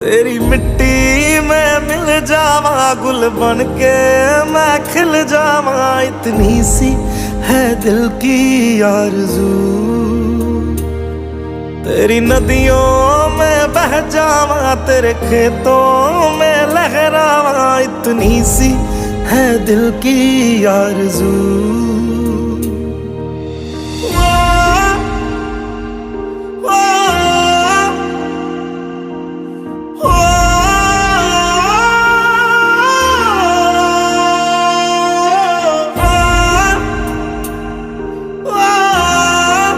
तेरी मिट्टी में मिल जावा, गुल बन के मैं खिल जावा, इतनी सी है दिल की आरज़ू। तेरी नदियों में बह जावा, तेरे खेतों में लहरावा, इतनी सी है दिल की आरज़ू।